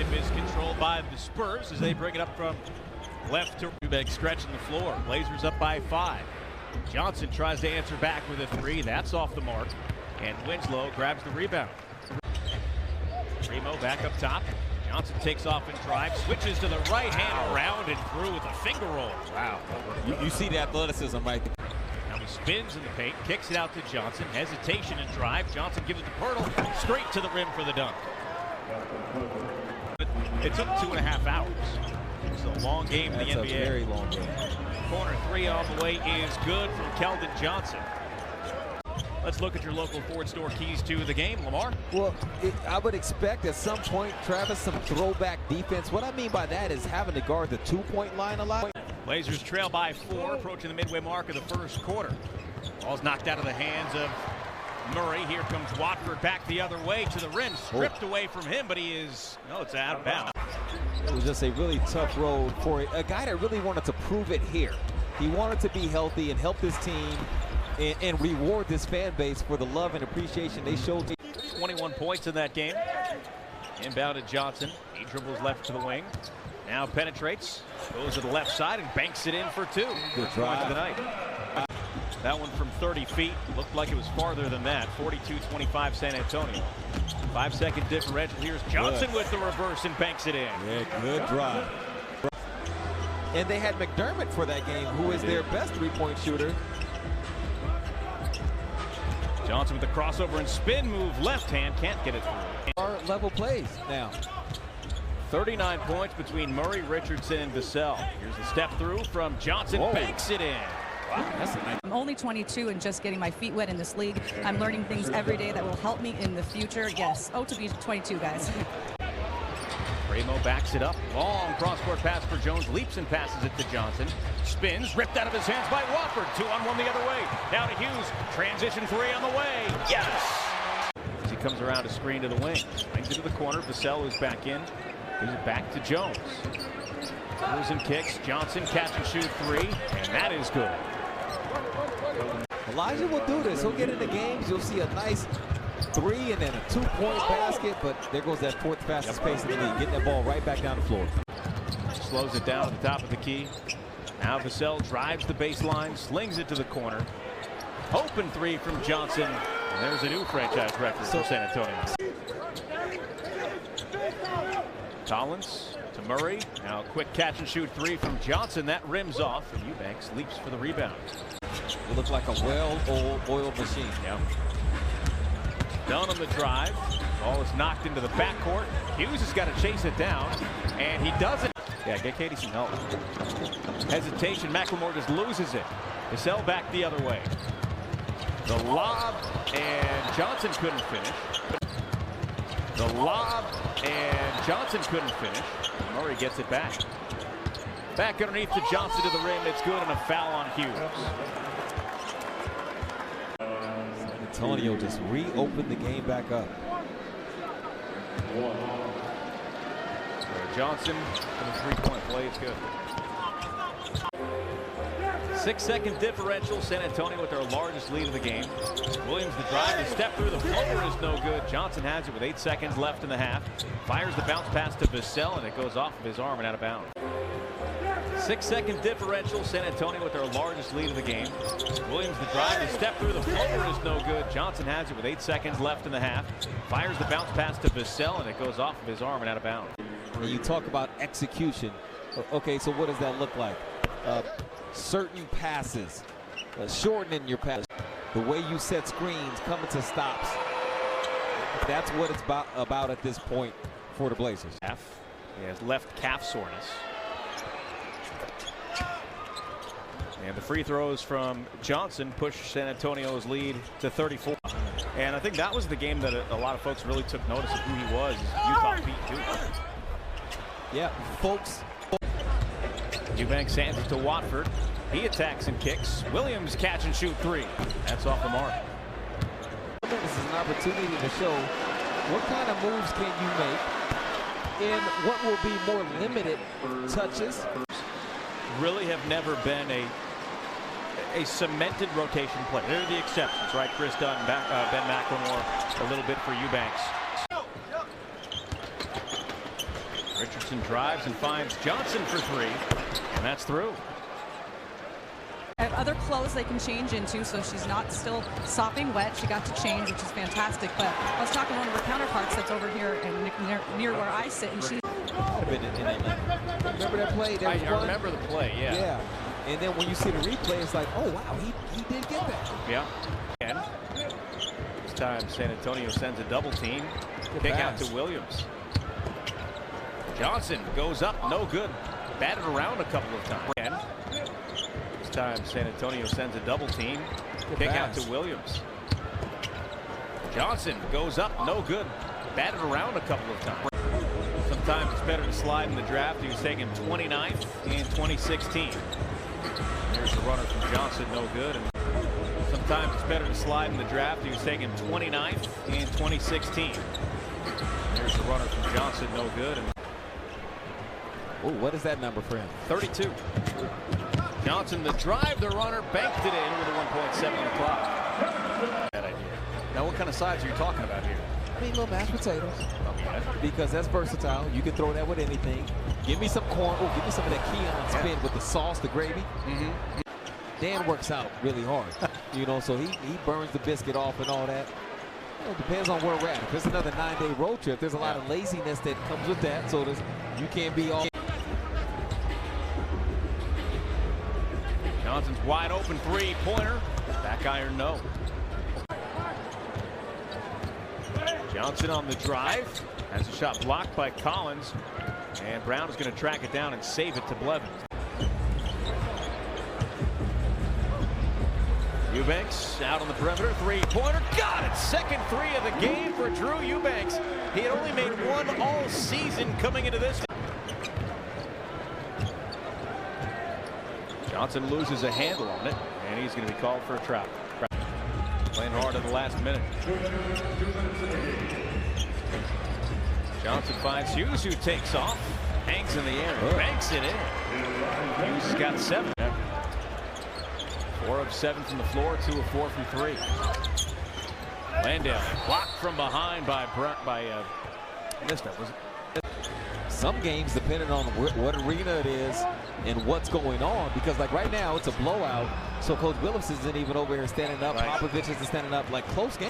game is controlled by the Spurs as they bring it up from left to Eubanks, stretching the floor. Blazers up by 5. Johnson tries to answer back with a 3. That's off the mark. And Winslow grabs the rebound. Primo back up top. Johnson takes off and drives, switches to the right hand, around and through with a finger roll. Wow. You see the athleticism right there. Now he spins in the paint, kicks it out to Johnson. Hesitation and drive. Johnson gives it to Pirtle, straight to the rim for the dunk. It took 2.5 hours. It's a long game in the NBA. That's a very long game. Corner 3 on the way is good from Keldon Johnson. Let's look at your local Ford store keys to the game, Lamar. Well, I would expect at some point, Travis, some throwback defense. What I mean by that is having to guard the 2-point line a lot. Blazers trail by 4, approaching the midway mark of the first quarter. Ball's knocked out of the hands of Murray. Here comes Watford back the other way to the rim, stripped away from him, but he is, no, it's out of bounds. It was just a really tough road for a guy that really wanted to prove it here. He wanted to be healthy and help his team and reward this fan base for the love and appreciation they showed. 21 points in that game. Inbound to Johnson. He dribbles left to the wing. Now penetrates, goes to the left side and banks it in for 2. Good drive of the night. That one from 30 feet. Looked like it was farther than that. 42-25 San Antonio. 5-second differential. Here's Johnson with the reverse and banks it in. Yeah, good drive. And they had McDermott for that game, who is their best three-point shooter. Johnson with the crossover and spin move, left hand, can't get it through. Our level plays now. 39 points between Murray, Richardson, and Vassell. Here's a step through from Johnson, banks it in. Wow, that's a nice. I'm only 22 and just getting my feet wet in this league. I'm learning things every day that will help me in the future. Yes, to be 22, guys. Primo backs it up. Long cross-court pass for Jones. Leaps and passes it to Johnson. Spins, ripped out of his hands by Watford. 2-on-1 the other way. Now to Hughes. Transition 3 on the way. Yes! As he comes around to screen to the wing. Brings it to the corner. Vassell is back in. Gives it back to Jones. Moves and kicks. Johnson catch and shoot 3. And that is good. Elijah will do this. He'll get into games. You'll see a nice 3 and then a 2-point basket, but there goes that 4th fastest pace in the league, getting that ball right back down the floor. Slows it down at the top of the key. Now Vassell drives the baseline, slings it to the corner. Open 3 from Johnson. And there's a new franchise record for San Antonio. Collins to Murray. Now a quick catch and shoot 3 from Johnson. That rims off, and Eubanks leaps for the rebound. It looked like a well-oiled machine. Yeah. Down on the drive. Ball is knocked into the backcourt. Hughes has got to chase it down, and he doesn't. Yeah, get Katie some help. Hesitation. McLemore just loses it. Vassell back the other way. The lob, and Johnson couldn't finish. The lob, and Johnson couldn't finish. Murray gets it back. Back underneath to Johnson to the rim. It's good, and a foul on Hughes. Antonio just reopened the game back up. Johnson for the 3-point play. It's good. 6-second differential. San Antonio with their largest lead of the game. Williams the drive, the step through, the floater is no good. Johnson has it with 8 seconds left in the half. Fires the bounce pass to Vassell, and it goes off of his arm and out of bounds. 6-second differential. San Antonio with their largest lead of the game. Williams the drive, the step through, the floater is no good. Johnson has it with 8 seconds left in the half. Fires the bounce pass to Vassell, and it goes off of his arm and out of bounds. When you talk about execution, okay, so what does that look like? Certain passes, shortening your pass, the way you set screens, coming to stops. That's what it's about at this point for the Blazers. He has left calf soreness. And the free throws from Johnson push San Antonio's lead to 34. And I think that was the game that a lot of folks really took notice of who he was. Utah beat Duke. Yeah, folks. Eubanks hands it to Watford. He attacks and kicks. Williams catch and shoot 3. That's off the mark. This is an opportunity to show what kind of moves can you make in what will be more limited touches. Really have never been a cemented rotation play. They're the exceptions, right? Chris Dunn, Ben McLemore, a little bit for Eubanks. Richardson drives and finds Johnson for three, and that's through. I have other clothes they can change into, so she's not still sopping wet. She got to change, which is fantastic. But I was talking to one of her counterparts that's over here and near where I sit, and she. Remember that play? I remember the play, yeah. Yeah. And then when you see the replay, it's like, oh, wow, he did get that. Yeah. And this time, San Antonio sends a double team. Kick out to Williams. Johnson goes up, no good. Batted around a couple of times. And this time, San Antonio sends a double team. Kick out to Williams. Johnson goes up, no good. Batted around a couple of times. Sometimes it's better to slide in the draft. He was taken 29th in 2016. Here's the runner from Johnson, no good. And sometimes it's better to slide in the draft. He was taken 29th in 2016. Here's the runner from Johnson, no good. And oh, what is that number for him? 32. Johnson, the drive, the runner, banked it in with a 1.7 clock. Bad idea. Now, what kind of sides are you talking about here? I mean, little mashed potatoes. Okay. Because that's versatile. You can throw that with anything. Give me some corn. Oh, give me some of that Keon spin with the sauce, the gravy. Dan works out really hard. You know, so he burns the biscuit off and all that. It depends on where we're at. If it's another 9-day road trip, there's a lot of laziness that comes with that. So you can't be all. Johnson's wide open three-pointer. Back iron, no. Johnson on the drive. Has a shot blocked by Collins. And Brown is going to track it down and save it to Blevins. Eubanks out on the perimeter. Three-pointer. Got it! Second three of the game for Drew Eubanks. He had only made one all season coming into this. Johnson loses a handle on it, and he's going to be called for a travel. Playing hard in the last minute. Johnson finds Hughes, who takes off, hangs in the air, banks it in. Hughes got 7. 4 of 7 from the floor, 2 of 4 from 3. Landale blocked from behind by missed it. Was it? Some games, depending on what arena it is and what's going on, because like right now it's a blowout, so Coach Williams isn't even over here standing up. Popovich isn't standing up. Like close game.